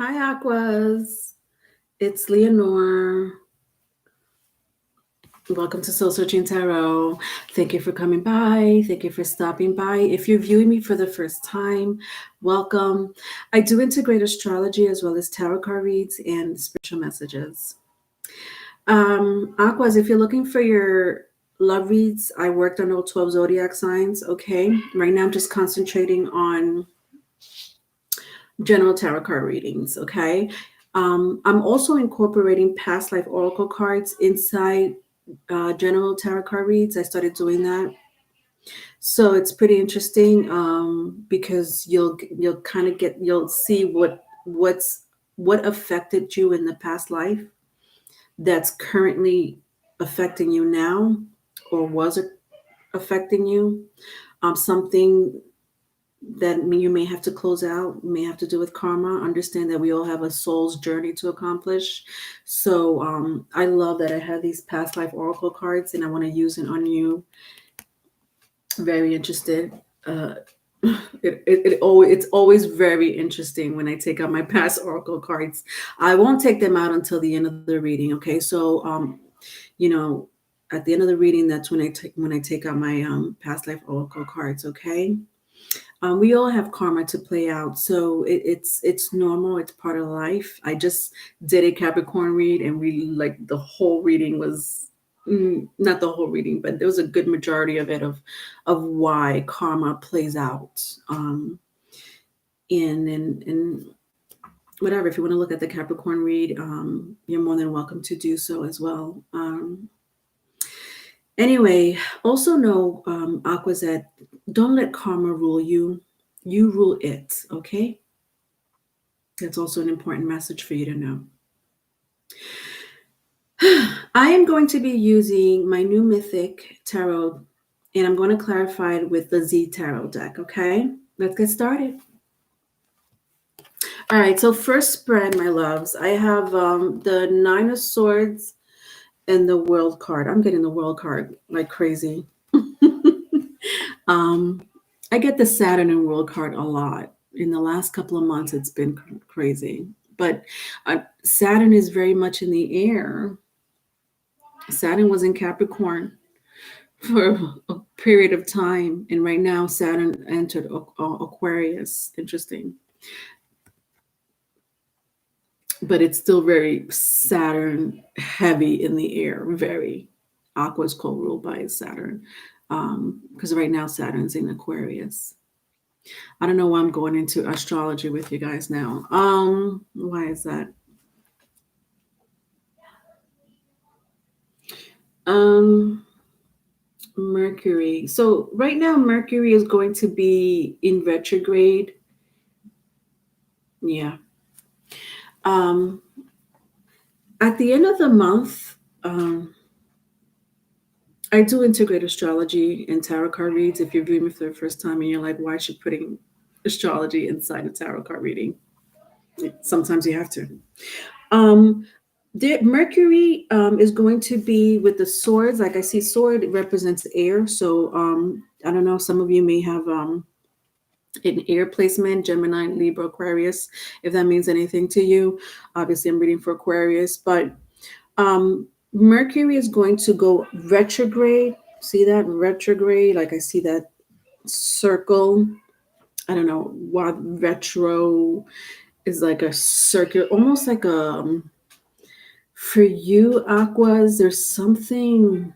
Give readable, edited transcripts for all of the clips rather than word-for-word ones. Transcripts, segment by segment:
Hi, Aquas. It's Leonore. Welcome to Soul Searching Tarot. Thank you for coming by. Thank you for stopping by. If you're viewing me for the first time, welcome. I do integrate astrology as well as tarot card reads and spiritual messages. Aquas, if you're looking for your love reads, I worked on all 12 zodiac signs. Okay. Right now, I'm just concentrating on general tarot card readings. Okay. I'm also incorporating past life oracle cards inside general tarot card reads. I started doing that, so it's pretty interesting because you'll kind of you'll see what affected you in the past life that's currently affecting you now, or was it affecting you. Something that you may have to close out, may have to do with karma. Understand that we all have a soul's journey to accomplish. So I love that I have these past life oracle cards and I want to use it on you. Very interested. It's always very interesting when I take out my past oracle cards. I won't take them out until the end of the reading. Okay, so you know, at the end of the reading, that's when I take out my past life oracle cards. Okay. We all have karma to play out, so it's normal. It's part of life. I just did a Capricorn read, and really like the whole reading was not the whole reading, but there was a good majority of it of why karma plays out. And whatever. If you want to look at the Capricorn read, you're more than welcome to do so as well. Anyway, also know, Aquas, that don't let karma rule you. You rule it, okay? That's also an important message for you to know. I am going to be using my new Mythic Tarot, and I'm going to clarify it with the Z Tarot deck, okay? Let's get started. All right, so first spread, my loves. I have the Nine of Swords and the World card. I'm getting the World card like crazy. I get the Saturn and World card a lot. In the last couple of months, it's been crazy. But Saturn is very much in the air. Saturn was in Capricorn for a period of time. And right now, Saturn entered Aquarius. Interesting. But it's still very Saturn heavy in the air. Very. Aqua is co-ruled by Saturn. Because right now Saturn's in Aquarius. I don't know why I'm going into astrology with you guys now. Why is that? Mercury. So right now Mercury is going to be in retrograde. Yeah. At the end of the month, I do integrate astrology and tarot card reads. If you're viewing me for the first time and you're like, why is she putting astrology inside a tarot card reading? Sometimes you have to. Mercury is going to be with the swords. Like I see, sword represents air. So I don't know. Some of you may have an air placement, Gemini, Libra, Aquarius. If that means anything to you, obviously I'm reading for Aquarius, but Mercury is going to go retrograde. See that retrograde? Like I see that circle. I don't know why retro is like a circle, almost like a. For you, Aquas, there's something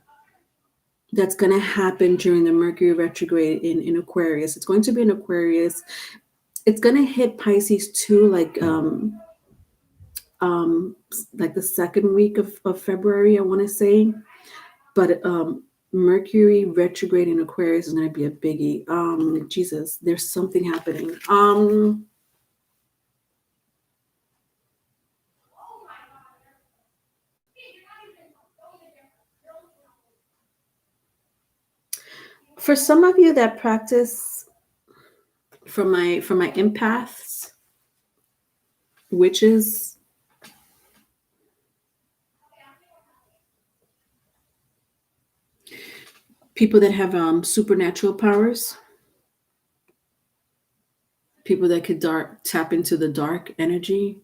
that's going to happen during the Mercury retrograde in Aquarius. It's going to be in Aquarius. It's going to hit Pisces too, like the second week of February, I want to say. But Mercury retrograde in Aquarius is going to be a biggie. Jesus, there's something happening. For some of you that practice, for my empaths, witches, people that have supernatural powers, people that could tap into the dark energy,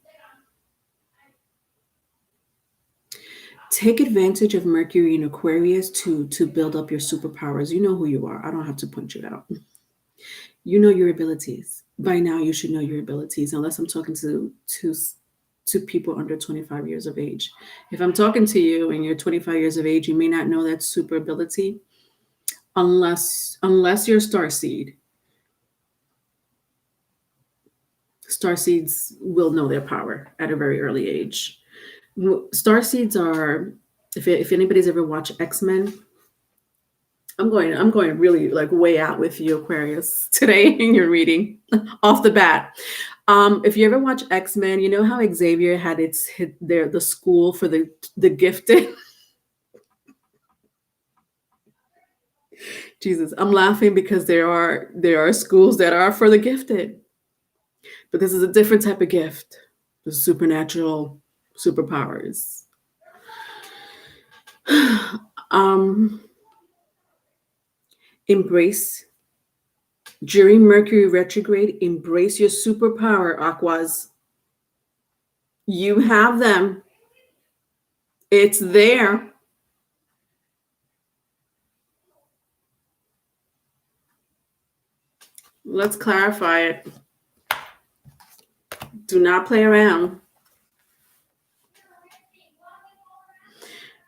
take advantage of Mercury in Aquarius to build up your superpowers. You know who you are. I don't have to point you out. You know your abilities. By now, you should know your abilities, unless I'm talking to people under 25 years of age. If I'm talking to you and you're 25 years of age, you may not know that super ability unless you're star seed. Star seeds will know their power at a very early age. Star seeds are, if anybody's ever watched X-Men, I'm going really like way out with you, Aquarius, today in your reading off the bat. If you ever watch X-Men, you know how Xavier had the school for the gifted. Jesus, I'm laughing because there are schools that are for the gifted, but this is a different type of gift, the supernatural superpowers. Embrace during Mercury retrograde. Embrace your superpower, Aquas. You have them. It's there. Let's clarify it. Do not play around.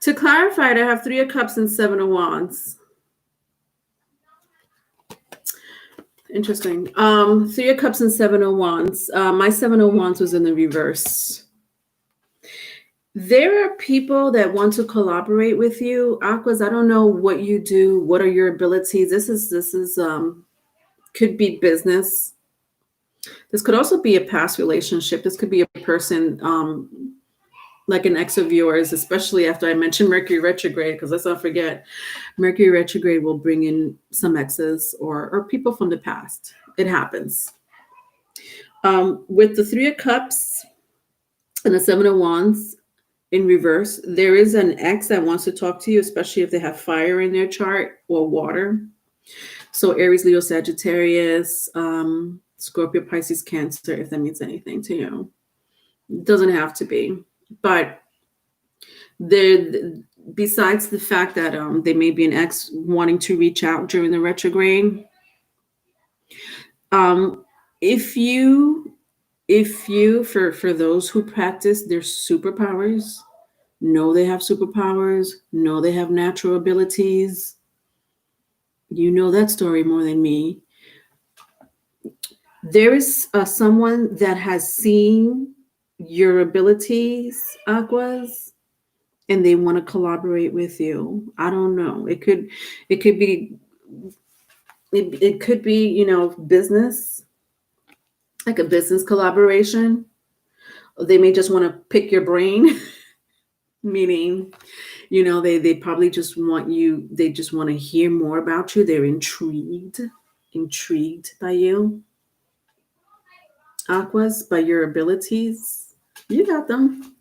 To clarify it, I have 3 of Cups and 7 of Wands. Interesting. 3 of Cups and 7 of Wands. My 7 of Wands was in the reverse. There are people that want to collaborate with you, Aquas. I don't know what you do. What are your abilities? This is could be business. This could also be a past relationship. This could be a person like an ex of yours, especially after I mentioned Mercury retrograde, because let's not forget, Mercury retrograde will bring in some exes or people from the past. It happens. With the 3 of Cups and the 7 of Wands in reverse, there is an ex that wants to talk to you, especially if they have fire in their chart or water. So Aries, Leo, Sagittarius, Scorpio, Pisces, Cancer, if that means anything to you. It doesn't have to be. But besides the fact that they may be an ex wanting to reach out during the retrograde, if you for those who practice their superpowers, know they have superpowers, know they have natural abilities, you know that story more than me. There is someone that has seen your abilities, Aquas, and they want to collaborate with you. I don't know. It could be business, like a business collaboration. They may just want to pick your brain, meaning, they probably just want you. They just want to hear more about you. They're intrigued by you, Aquas, by your abilities. You got them.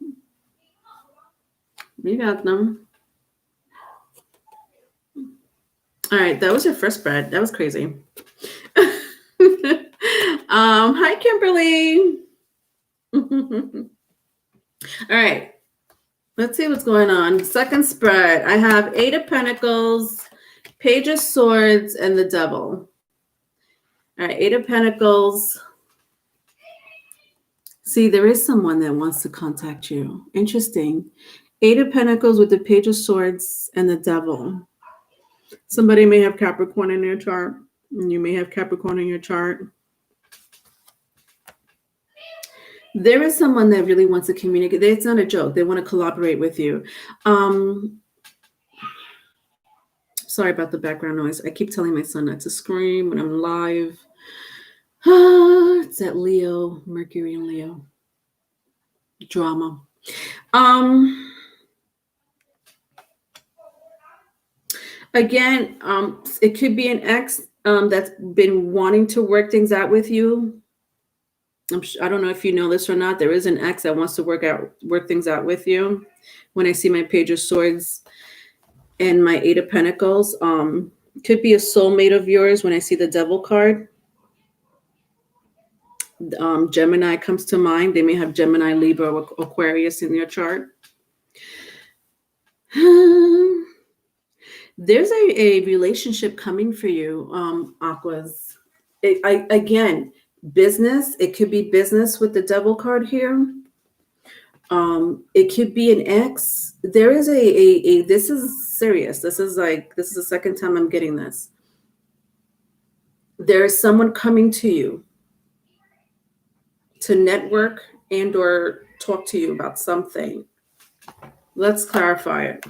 You got them. All right, that was your first spread. That was crazy. Hi, Kimberly. All right, let's see what's going on. Second spread, I have 8 of Pentacles, Page of Swords, and the Devil. All right, 8 of Pentacles. See, there is someone that wants to contact you. Interesting. 8 of Pentacles with the Page of Swords and the Devil. Somebody may have Capricorn in their chart. You may have Capricorn in your chart. There is someone that really wants to communicate. It's not a joke. They want to collaborate with you. Sorry about the background noise. I keep telling my son not to scream when I'm live. It's that Leo, Mercury and Leo drama. Again, it could be an ex that's been wanting to work things out with you. I don't know if you know this or not. There is an ex that wants to work things out with you. When I see my Page of Swords and my 8 of Pentacles, could be a soulmate of yours. When I see the Devil card, Gemini comes to mind. They may have Gemini, Libra, or Aquarius in their chart. There's a relationship coming for you, Aquas. Again, business. It could be business with the devil card here. It could be an ex. There is a this is serious. This is the second time I'm getting this. There is someone coming to you to network and or talk to you about something. Let's clarify it.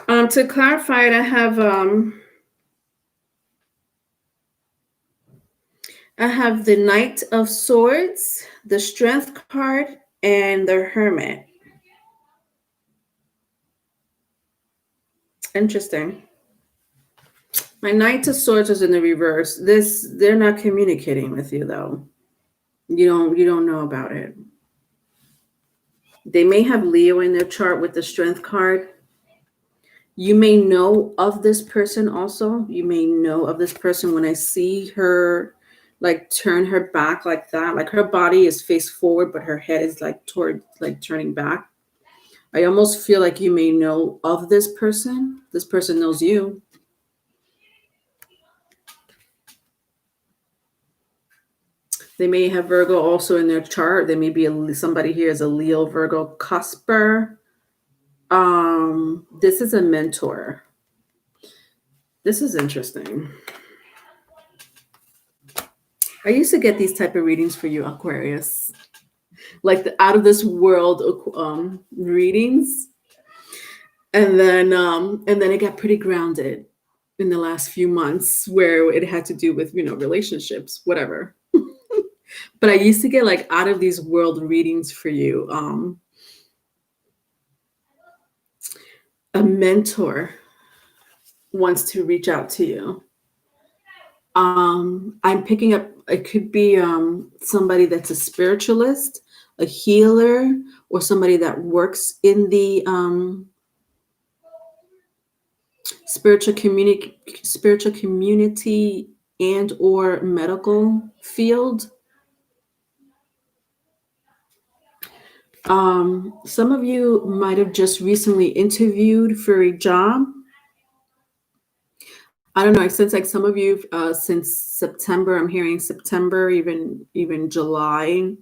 To clarify it, I have the Knight of Swords, the Strength card, and the Hermit. Interesting. My Knight of Swords is in the reverse. They're not communicating with you though. You don't know about it. They may have Leo in their chart with the Strength card. You may know of this person also. You may know of this person when I see her like turn her back like that. Like her body is face forward, but her head is like toward like turning back. I almost feel like you may know of this person. This person knows you. They may have Virgo also in their chart. There may be somebody here is a Leo Virgo cusper. This is a mentor. This is interesting. I used to get these type of readings for you, Aquarius, like the out of this world readings, and then it got pretty grounded in the last few months where it had to do with relationships, whatever. But I used to get like out of these world readings for you. A mentor wants to reach out to you. I'm picking up, it could be somebody that's a spiritualist, a healer, or somebody that works in the spiritual community and or medical field. Some of you might have just recently interviewed for a job. I don't know. I sense like some of you since September. I'm hearing September, even July.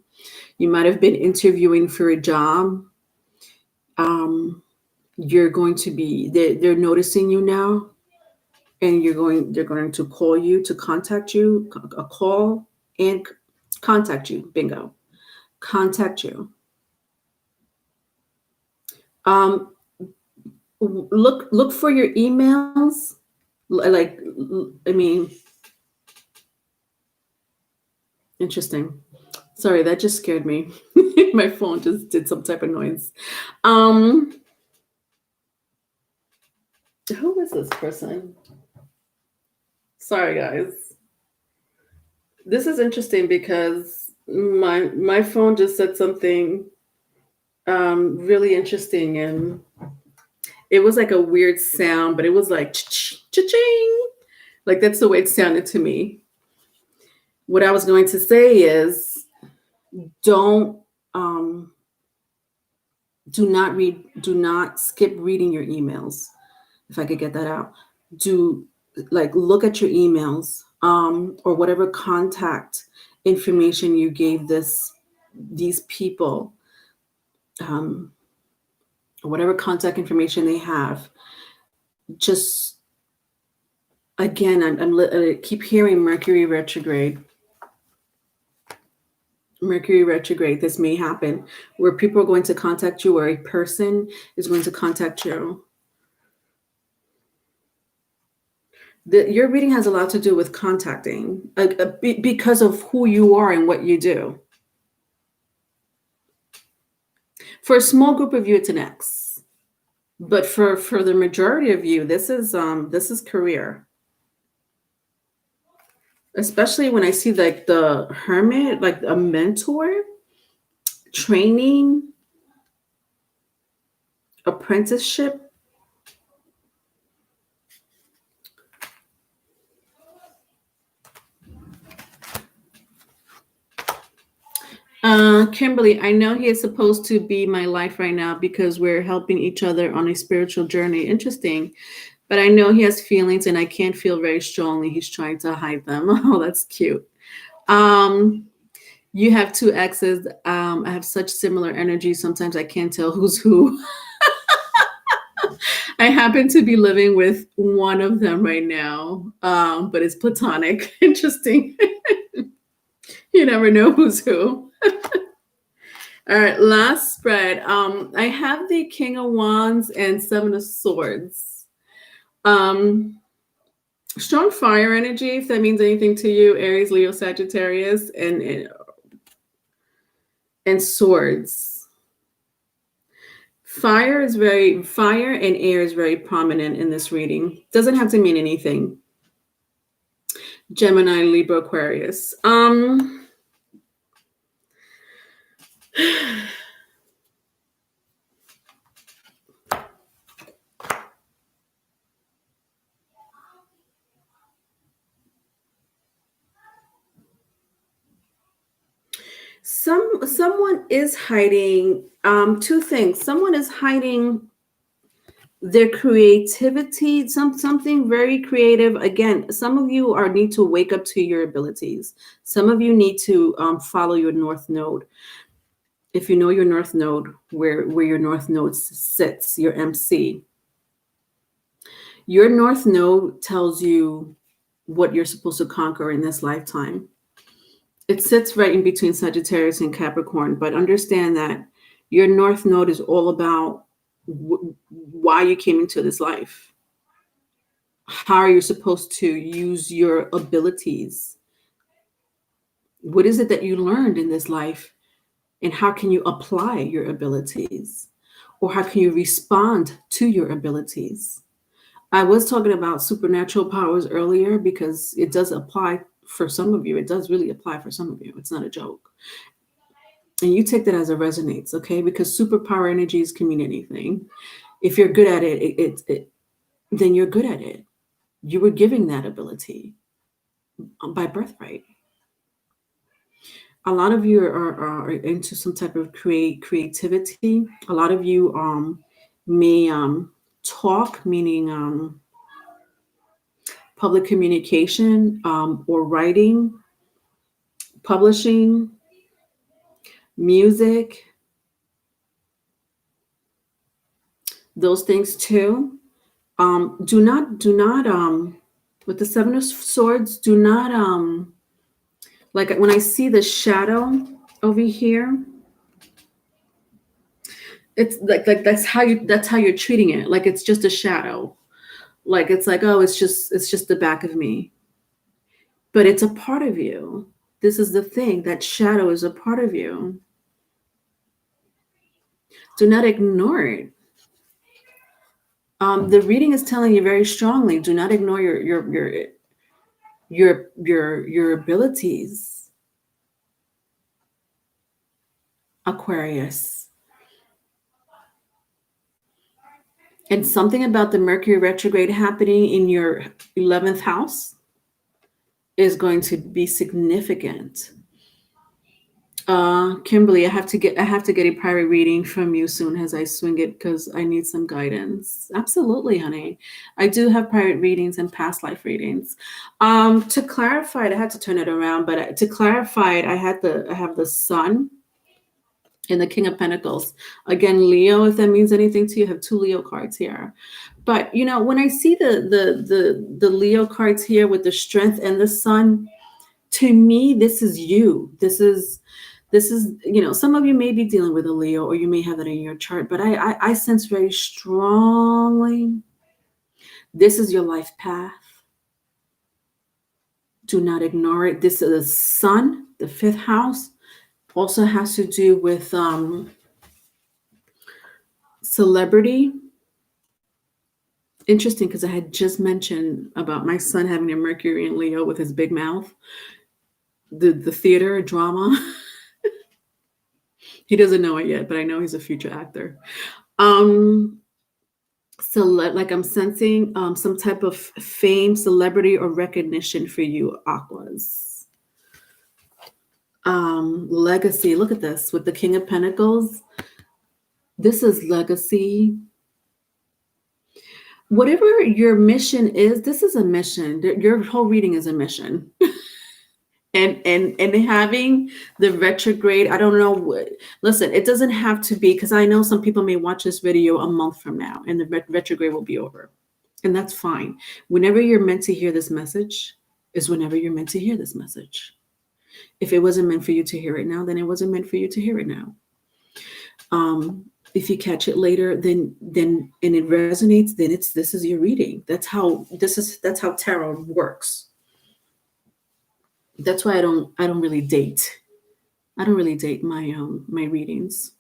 You might have been interviewing for a job. You're going to be. They're noticing you now, and They're going to call you to contact you. A call and contact you. Bingo. Contact you. Look for your emails. Like, I mean, interesting. Sorry, that just scared me. My phone just did some type of noise. Who is this person? Sorry, guys. This is interesting because my phone just said something really interesting, and it was like a weird sound, but it was like cha-ching. Like that's the way it sounded to me. What I was going to say is don't do not skip reading your emails. If I could get that out. Do like look at your emails or whatever contact information you gave these people, or whatever contact information they have. Just again, I keep hearing Mercury retrograde. Mercury retrograde. This may happen where people are going to contact you, or a person is going to contact you. Your reading has a lot to do with contacting because of who you are and what you do. For a small group of you, it's an X, but for the majority of you, this is career. Especially when I see like the Hermit, like a mentor, training, apprenticeship. Kimberly, I know he is supposed to be my life right now because we're helping each other on a spiritual journey. Interesting. But I know he has feelings and I can't feel very strongly. He's trying to hide them. Oh, that's cute. Um, you have two exes. I have such similar energy. Sometimes I can't tell who's who. I happen to be living with one of them right now, but it's platonic. Interesting. You never know who's who. All right, last spread. I have the King of Wands and Seven of Swords. Um, strong fire energy, if that means anything to you, Aries, Leo, Sagittarius, and swords. Fire and air is very prominent in this reading. Doesn't have to mean anything. Gemini, Libra, Aquarius. Someone is hiding two things. Someone is hiding their creativity, something very creative. Again, some of you need to wake up to your abilities. Some of you need to follow your north node. If you know your north node, where your north node sits, your MC, your north node tells you what you're supposed to conquer in this lifetime. It sits right in between Sagittarius and Capricorn, but understand that your north node is all about why you came into this life. How are you supposed to use your abilities? What is it that you learned in this life? And how can you apply your abilities? Or how can you respond to your abilities? I was talking about supernatural powers earlier because it does apply for some of you. It does really apply for some of you. It's not a joke. And you take that as it resonates, okay? Because superpower energies can mean anything. If you're good at it, then you're good at it. You were given that ability by birthright. A lot of you are into some type of creativity. A lot of you may talk, meaning public communication, or writing, publishing, music, those things too. Do not with the Seven of Swords, do not like when I see the shadow over here, it's like that's how you're treating it. Like it's just a shadow. Like it's like, oh, it's just the back of me. But it's a part of you. This is the thing. That shadow is a part of you. Do not ignore it. The reading is telling you very strongly, do not ignore your abilities, Aquarius. And something about the Mercury retrograde happening in your 11th house is going to be significant. Kimberly, I have to get a private reading from you soon as I swing it because I need some guidance. Absolutely, honey. I do have private readings and past life readings. To clarify it, I had to turn it around, but to clarify it, I have the Sun and the King of Pentacles. Again, Leo, if that means anything to you, I have two Leo cards here. But you know, when I see the Leo cards here with the Strength and the Sun, to me, this is you. This is, you know, some of you may be dealing with a Leo or you may have that in your chart, but I sense very strongly this is your life path. Do not ignore it. This is the Sun, the 5th house, also has to do with celebrity. Interesting, because I had just mentioned about my son having a Mercury in Leo with his big mouth. The theater drama. He doesn't know it yet, but I know he's a future actor. So like I'm sensing some type of fame, celebrity, or recognition for you, Aquas. Legacy. Look at this with the King of Pentacles. This is legacy. Whatever your mission is, this is a mission. Your whole reading is a mission. And having the retrograde, I don't know what. Listen, it doesn't have to be, because I know some people may watch this video a month from now and the retrograde will be over. And that's fine. Whenever you're meant to hear this message is whenever you're meant to hear this message. If it wasn't meant for you to hear it now, then it wasn't meant for you to hear it now. If you catch it later, then and it resonates, then this is your reading. That's how tarot works. That's why I don't really date. I don't really date my my readings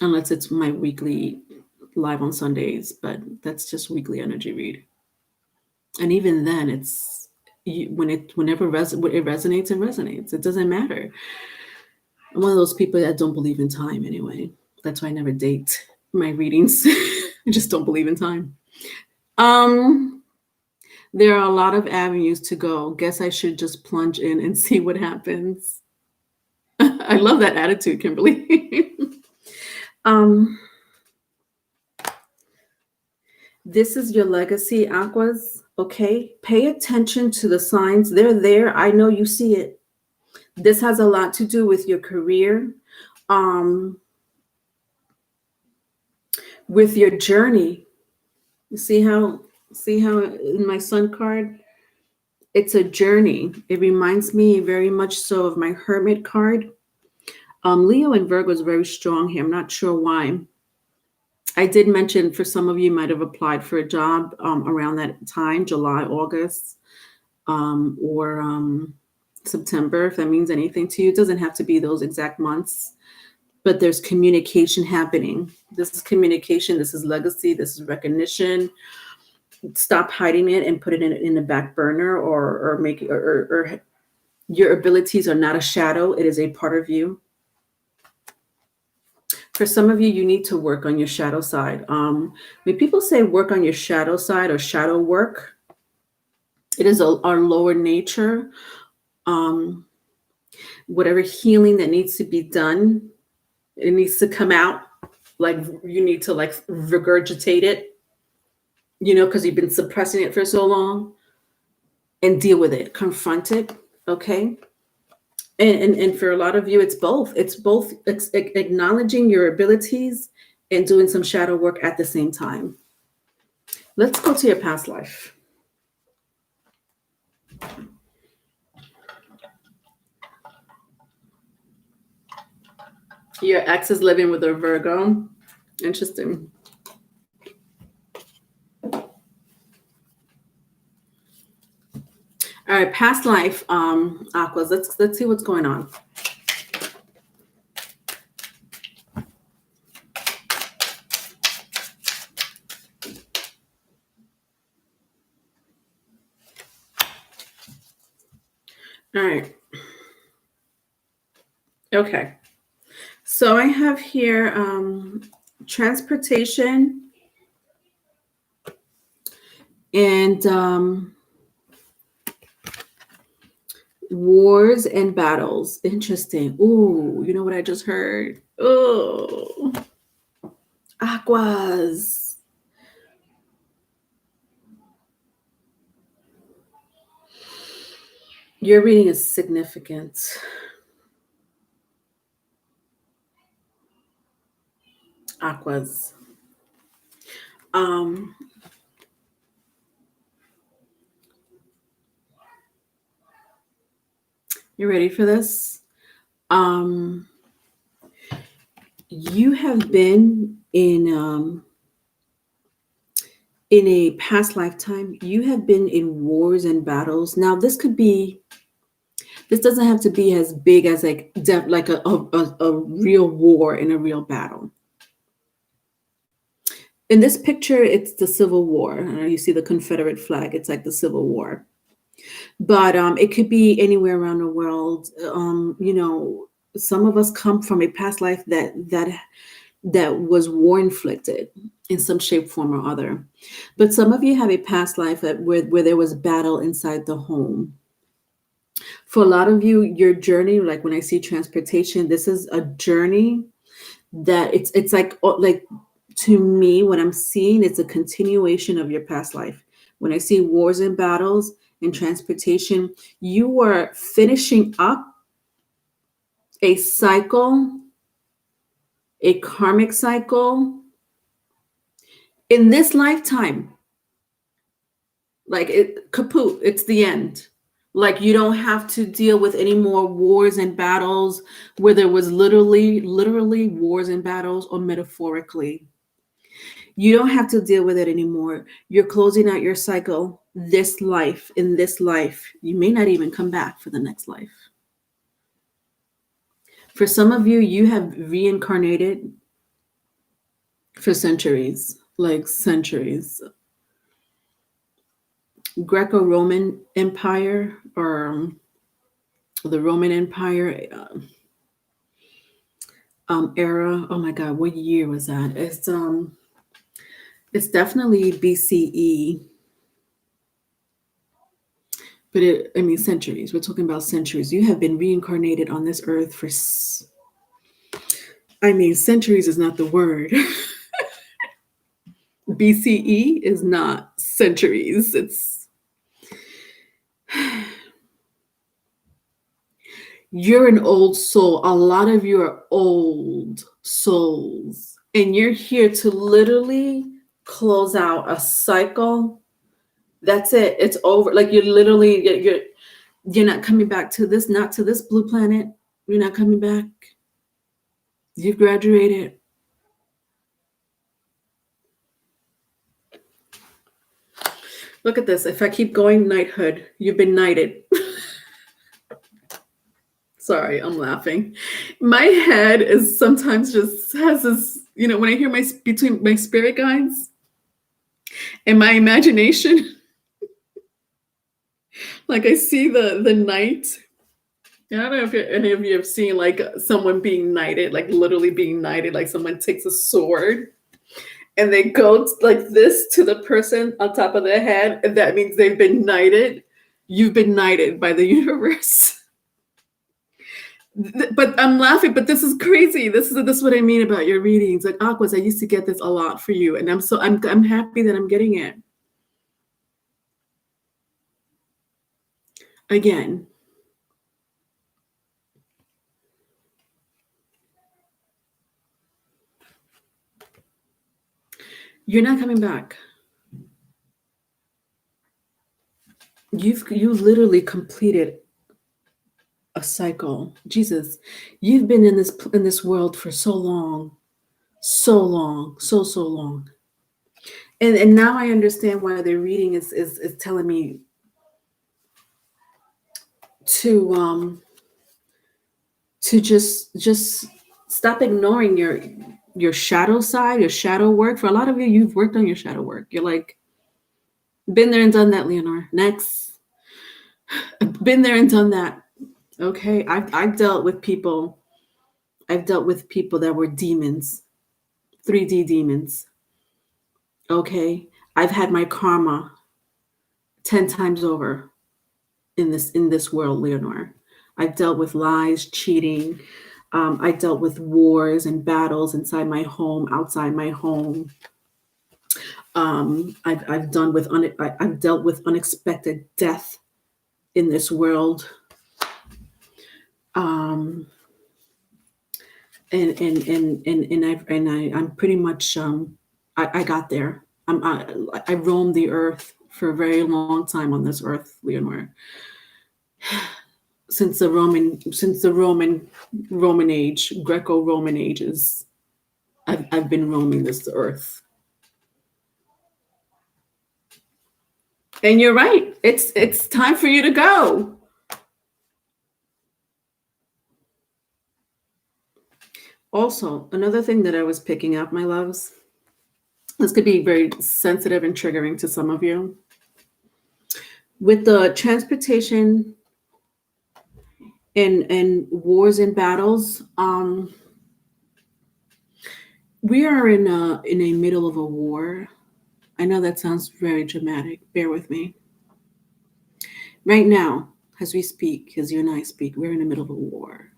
unless it's my weekly live on Sundays, but that's just weekly energy read. And even then, it's whenever it resonates, it resonates. It doesn't matter. I'm one of those people that don't believe in time anyway. That's why I never date my readings. I just don't believe in time. There are a lot of avenues to go. Guess I should just plunge in and see what happens. I love that attitude, Kimberly. This is your legacy, Aquas. Okay, pay attention to the signs. They're there. I know you see it. This has a lot to do with your career, with your journey. You see how in my Sun card, it's a journey. It reminds me very much so of my Hermit card. Leo and Virgo is very strong here. I'm not sure why. I did mention, for some of you might have applied for a job around that time, July, August, or September, if that means anything to you. It doesn't have to be those exact months, but there's communication happening. This is communication. This is legacy. This is recognition. Stop hiding it and put it in the back burner, or make it, or your abilities are not a shadow. It is a part of you. For some of you, you need to work on your shadow side. When people say work on your shadow side or shadow work, it is our lower nature. Whatever healing that needs to be done, it needs to come out. Like you need to regurgitate it, because you've been suppressing it for so long, and deal with it, confront it. Okay. And for a lot of you, it's both. It's acknowledging your abilities and doing some shadow work at the same time. Let's go to your past life. Your ex is living with a Virgo. Interesting. All right, past life, Aquas. Let's see what's going on. All right. Okay. So I have here transportation and wars and battles. Interesting. Ooh, you know what I just heard? Oh, Aquas. Your reading is significant. Aquas. You ready for this? You have been in a past lifetime, you have been in wars and battles. Now, this doesn't have to be as big as like a real war and a real battle. In this picture, it's the Civil War. You see the Confederate flag. It's like the Civil War. But it could be anywhere around the world. Some of us come from a past life that was war inflicted in some shape, form, or other. But some of you have a past life where there was battle inside the home. For a lot of you, your journey, like when I see transportation, this is a journey that it's like to me, what I'm seeing, it's a continuation of your past life. When I see wars and battles and transportation, you are finishing up a cycle, a karmic cycle in this lifetime. Like it kaput, it's the end. Like you don't have to deal with any more wars and battles where there was literally wars and battles, or metaphorically. You don't have to deal with it anymore. You're closing out your cycle this life. In this life, you may not even come back for the next life. For some of you, you have reincarnated for centuries, like centuries. Greco-Roman Empire, or the Roman Empire era. Oh my God, what year was that? It's definitely BCE, but I mean centuries. We're talking about centuries. You have been reincarnated on this earth for. I mean, centuries is not the word. BCE is not centuries. It's you're an old soul. A lot of you are old souls, and you're here to literally close out a cycle. That's it. It's over. Like you're not coming back to this, not to this blue planet. You're not coming back. You've graduated. Look at this. If I keep going, knighthood, you've been knighted. Sorry, I'm laughing. My head is sometimes just has this, when I hear between my spirit guides and my imagination, like I see the knight. I don't know if any of you have seen like someone being knighted, like literally being knighted, like someone takes a sword and they go like this to the person on top of their head, and that means they've been knighted. You've been knighted by the universe. But I'm laughing, but this is crazy. This is what I mean about your readings. Like Aquas, I used to get this a lot for you, and I'm happy that I'm getting it. Again. You're not coming back. You literally completed a cycle. Jesus, you've been in this world for so long, so long, so long. And now I understand why the reading is telling me to just stop ignoring your shadow side, your shadow work. For a lot of you, you've worked on your shadow work. You're like, been there and done that, Leonore. Next. Been there and done that. Okay. I've dealt with people. I've dealt with people that were demons, 3D demons. Okay. I've had my karma 10 times over in this world, Leonore. I've dealt with lies, cheating. I dealt with wars and battles inside my home, outside my home. I've dealt with unexpected death in this world. I'm pretty much I got there. I roamed the earth for a very long time on this earth, Leonore. Since the Roman age, Greco-Roman ages, I've been roaming this earth. And you're right. It's time for you to go. Also, another thing that I was picking up, my loves, this could be very sensitive and triggering to some of you. With the transportation and wars and battles, we are in a middle of a war. I know that sounds very dramatic. Bear with me. Right now, as we speak, as you and I speak, we're in the middle of a war.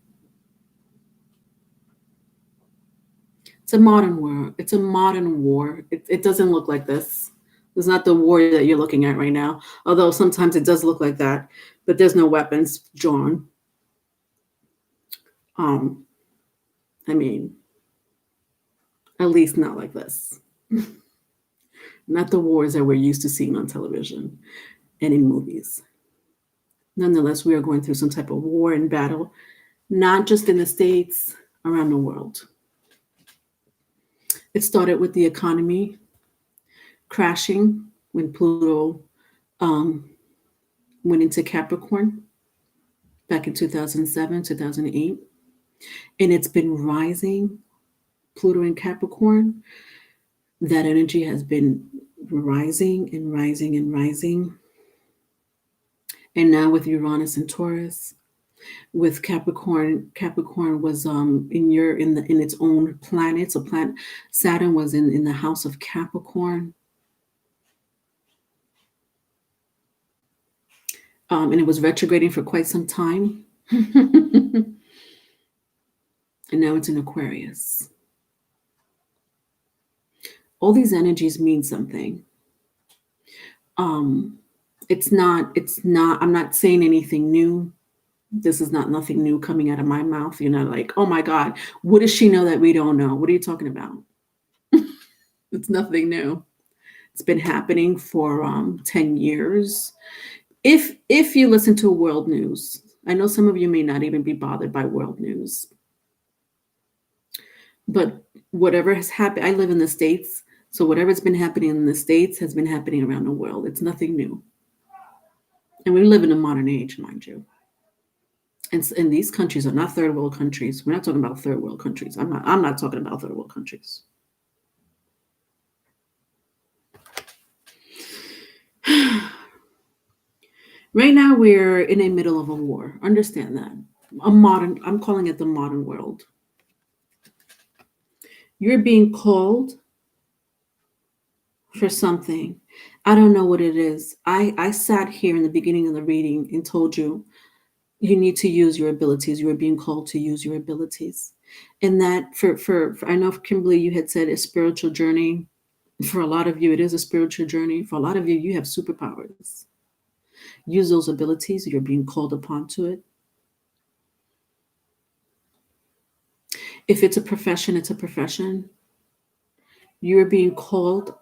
It's a modern war. It's a modern war. It doesn't look like this. It's not the war that you're looking at right now, although sometimes it does look like that, but there's no weapons drawn. Um, I mean, at least not like this. Not the wars that we're used to seeing on television and in movies. Nonetheless, we are going through some type of war and battle, not just in the States, around the world. It started with the economy crashing when Pluto um, went into Capricorn back in 2007, 2008. And it's been rising. Pluto in Capricorn, that energy has been rising and rising and rising. And now with Uranus and Taurus, with Capricorn was in its own planet. So planet Saturn was in the house of Capricorn. And it was retrograding for quite some time. And now it's in Aquarius. All these energies mean something. It's not, I'm not saying anything new. This is not nothing new coming out of my mouth. You're not like, oh my God, what does she know that we don't know? What are you talking about? It's nothing new. It's been happening for 10 years. If you listen to world news, I know some of you may not even be bothered by world news, but whatever has happened, I live in the States, so whatever's been happening in the States has been happening around the world. It's nothing new. And we live in a modern age, mind you. And these countries are not third world countries. We're not talking about third world countries. I'm not talking about third world countries. Right now we're in the middle of a war. Understand that. I'm calling it the modern world. You're being called for something. I don't know what it is. I sat here in the beginning of the reading and told you you need to use your abilities. You are being called to use your abilities. And that for I know, Kimberly, you had said a spiritual journey. For a lot of you, it is a spiritual journey. For a lot of you, you have superpowers. Use those abilities. You're being called upon to it. If it's a profession, it's a profession. You're being called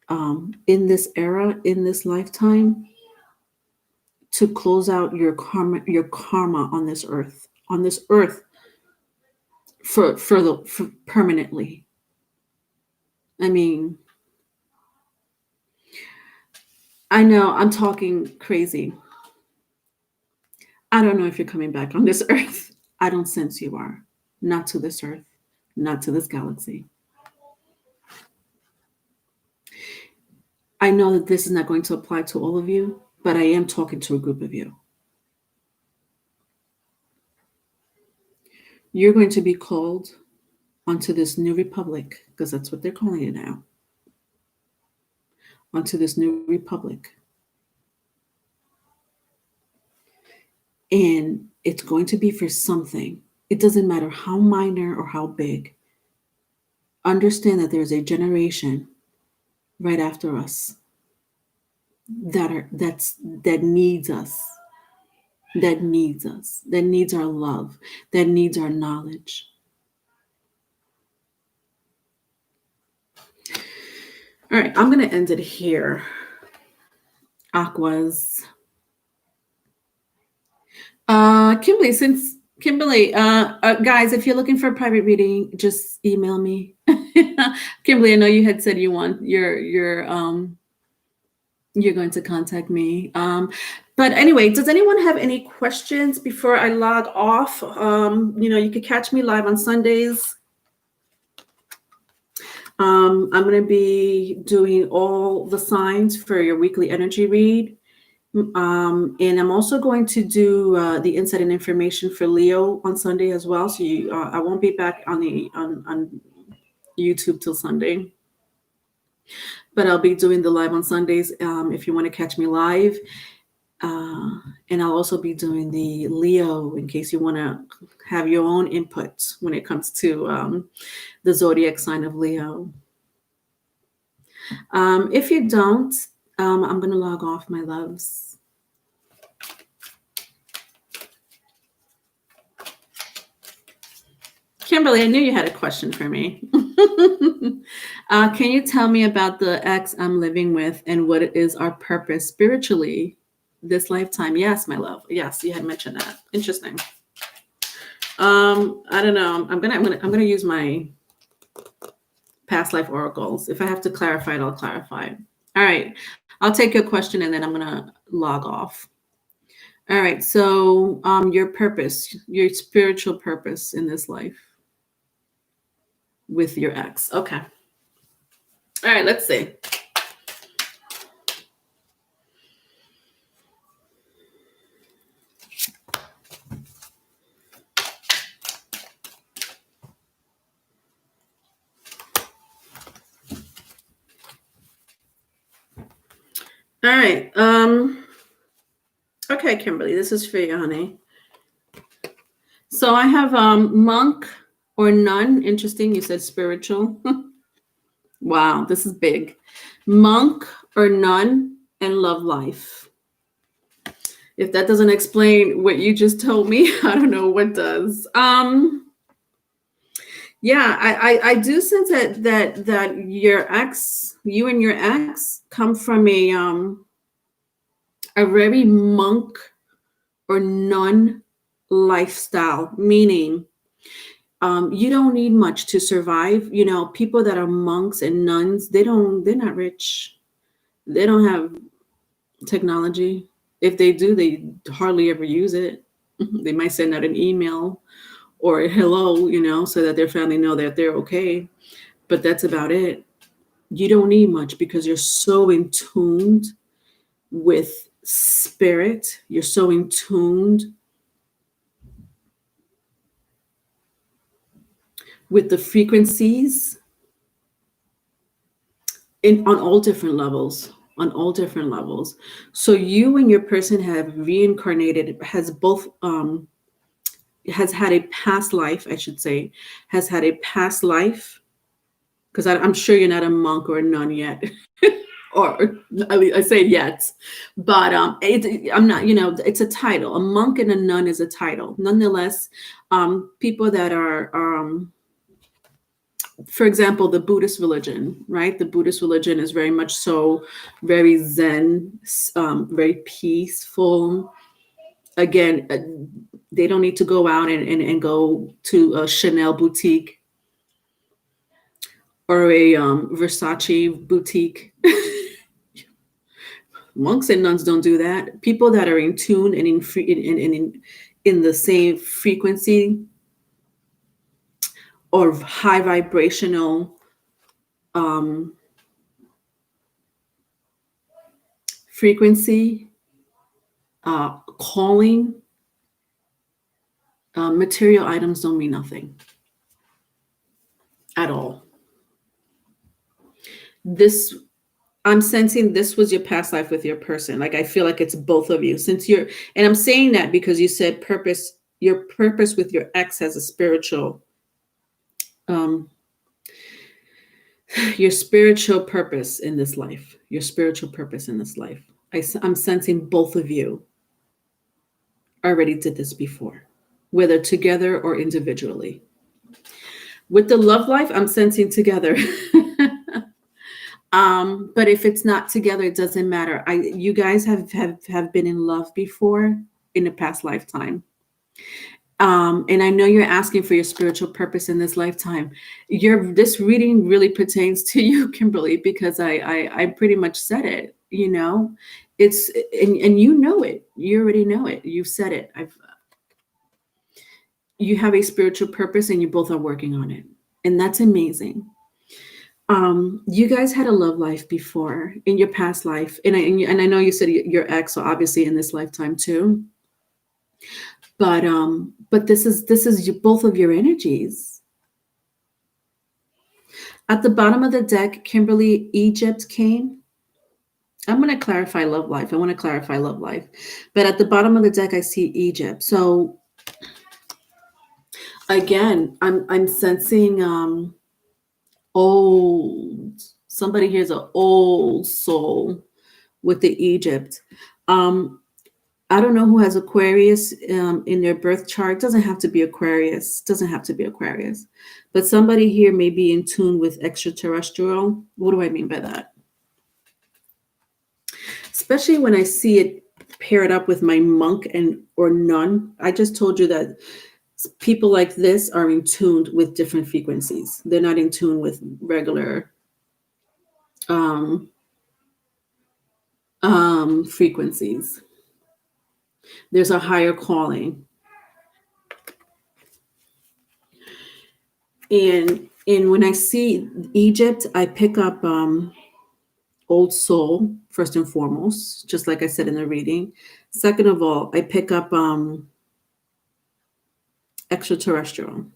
in this era, in this lifetime, to close out your karma on this earth, for permanently. I mean, I know I'm talking crazy. I don't know if you're coming back on this earth. I don't sense you are. Not to this earth, not to this galaxy. I know that this is not going to apply to all of you, but I am talking to a group of you. You're going to be called onto this new republic, because that's what they're calling it now. Onto this new republic. And it's going to be for something. It doesn't matter how minor or how big. Understand that there's a generation right after us that needs us, that needs our love, that needs our knowledge. All right, I'm going to end it here. Aquas. Kimberly, guys, if you're looking for a private reading, just email me. Kimberly, I know you had said you're going to contact me. But anyway, does anyone have any questions before I log off? You could catch me live on Sundays. I'm going to be doing all the signs for your weekly energy read. And I'm also going to do the insight and information for Leo on Sunday as well. So I won't be back on YouTube till Sunday, but I'll be doing the live on Sundays. If you want to catch me live, And I'll also be doing the Leo in case you want to have your own input when it comes to the zodiac sign of Leo. If you don't, I'm going to log off, my loves. Kimberly, I knew you had a question for me. Can you tell me about the ex I'm living with and what is our purpose spiritually this lifetime? Yes, my love. Yes, you had mentioned that. Interesting. I don't know. I'm gonna use my past life oracles. If I have to clarify it, I'll clarify it. All right. I'll take your question and then I'm gonna log off. All right. So your purpose, your spiritual purpose in this life with your ex. Okay. All right, let's see. All right. Okay, Kimberly, this is for you, honey. So I have monk or nun. Interesting. You said spiritual. Wow, this is big. Monk or nun and love life. If that doesn't explain what you just told me, I don't know what does. Yeah, I do sense that your ex, you and your ex, come from a very monk or nun lifestyle, meaning you don't need much to survive. You know, people that are monks and nuns, they're not rich. They don't have technology. If they do, they hardly ever use it. They might send out an email or a hello, you know, so that their family know that they're okay. But that's about it. You don't need much because you're so in tuned with spirit. You're so in tuned with the frequencies on all different levels. On all different levels. So you and your person have reincarnated, has had a past life, I should say, has had a past life, because I'm sure you're not a monk or a nun yet. Or I say yet, but I'm not. You know, it's a title. A monk and a nun is a title. Nonetheless, people that are, for example, the Buddhist religion, right? The Buddhist religion is very much so, very Zen, very peaceful. Again, they don't need to go out and go to a Chanel boutique or a Versace boutique. Monks and nuns don't do that. People that are in tune and in the same frequency or high vibrational frequency, calling, material items don't mean nothing at all. This, I'm sensing this was your past life with your person. Like, I feel like it's both of you, since and I'm saying that because you said purpose, your purpose with your ex has a spiritual, your spiritual purpose in this life, your spiritual purpose in this life. I'm sensing both of you already did this before, whether together or individually. With the love life, I'm sensing together. But if it's not together, it doesn't matter. You guys have been in love before in a past lifetime. And I know you're asking for your spiritual purpose in this lifetime. This reading really pertains to you, Kimberly, because I pretty much said it. You know, it's and you know it. You already know it. You've said it. You have a spiritual purpose, and you both are working on it, and that's amazing. You guys had a love life before in your past life, and I know you said your ex, so obviously in this lifetime too. But this is both of your energies. At the bottom of the deck, Kimberly, Egypt came. I'm going to clarify love life. I want to clarify love life. But at the bottom of the deck, I see Egypt. So again, I'm sensing old. Somebody here's an old soul with the Egypt. Um, I don't know who has Aquarius in their birth chart. Doesn't have to be Aquarius. Doesn't have to be Aquarius. But somebody here may be in tune with extraterrestrial. What do I mean by that? Especially when I see it paired up with my monk and or nun. I just told you that people like this are in tune with different frequencies. They're not in tune with regular um, frequencies. There's a higher calling. And when I see Egypt, I pick up old soul first and foremost, just like I said in the reading. Second of all, I pick up extraterrestrial.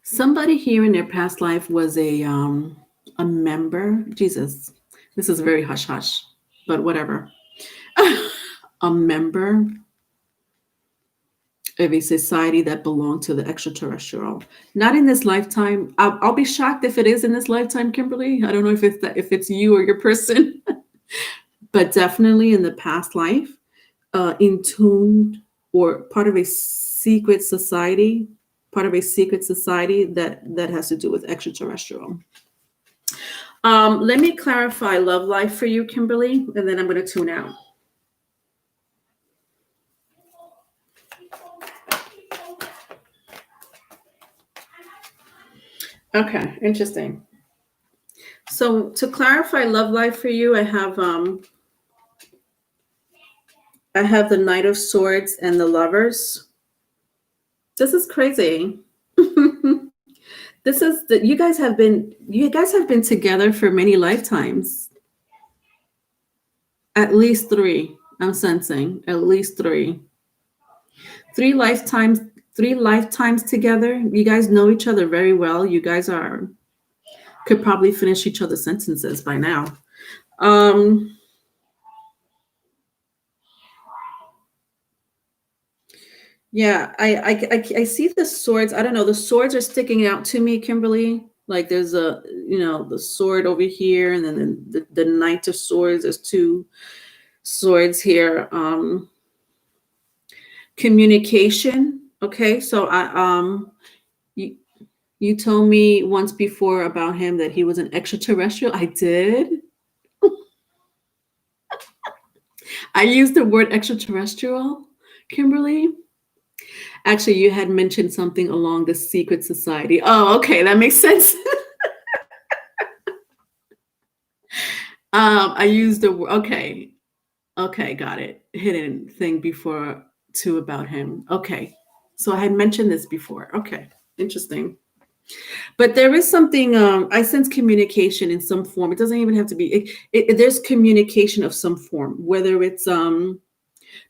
Somebody here in their past life was a member. Jesus, this is very hush hush, but whatever. A member of a society that belonged to the extraterrestrial. Not in this lifetime. I'll be shocked if it is in this lifetime, Kimberly. I don't know if it's you or your person, but definitely in the past life, in tune or part of a secret society. Part of a secret society that has to do with extraterrestrial. Let me clarify love life for you, Kimberly, and then I'm going to tune out. Okay, interesting. So to clarify love life for you, I have the Knight of Swords and the Lovers. This is crazy. This is that you guys have been together for many lifetimes. At least three. I'm sensing at least three. Three lifetimes. 3 lifetimes together. You guys know each other very well. You guys could probably finish each other's sentences by now. Yeah, I see the swords. I don't know. The swords are sticking out to me, Kimberly. Like there's the sword over here, and then the Knight of Swords. There's two swords here. Communication. Okay, so you told me once before about him that he was an extraterrestrial. I did. I used the word extraterrestrial, Kimberly. Actually, you had mentioned something along the secret society. Oh, okay, that makes sense. I used the word. Okay, got it. Hidden thing before too about him. Okay, so I had mentioned this before. Okay, interesting. But there is something. I sense communication in some form. It doesn't even have to be. There's communication of some form, whether it's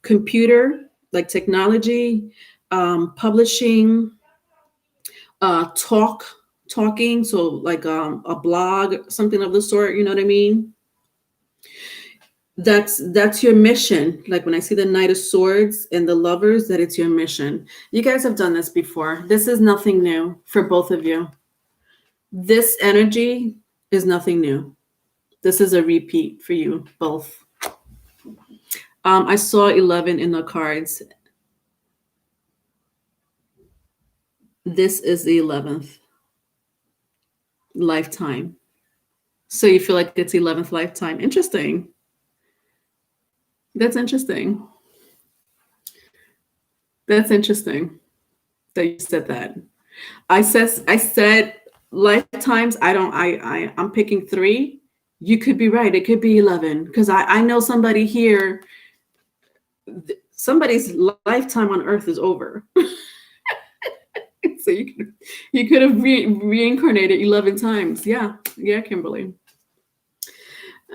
computer, like technology, publishing, talking. So like a blog, something of the sort. You know what I mean? That's your mission. Like when I see the Knight of Swords and the Lovers, that it's your mission. You guys have done this before. This is nothing new for both of you. This energy is nothing new. This is a repeat for you both. I saw 11 in the cards. This is the 11th lifetime. So you feel like it's 11th lifetime. Interesting. That's interesting. That's interesting that you said that. I said lifetimes. I'm picking 3. You could be right. It could be 11 because I know somebody here. Somebody's lifetime on Earth is over. So you could have reincarnated 11 times. Yeah, Kimberly.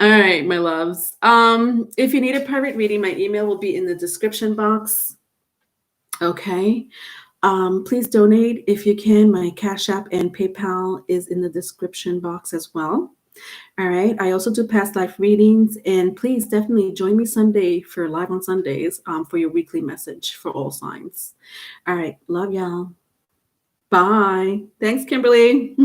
All right, my loves. If you need a private reading, my email will be in the description box. Okay. Please donate if you can. My Cash App and PayPal is in the description box as well. All right. I also do past life readings, and please definitely join me Sunday for live on Sundays for your weekly message for all signs. All right. Love y'all. Bye. Thanks, Kimberly.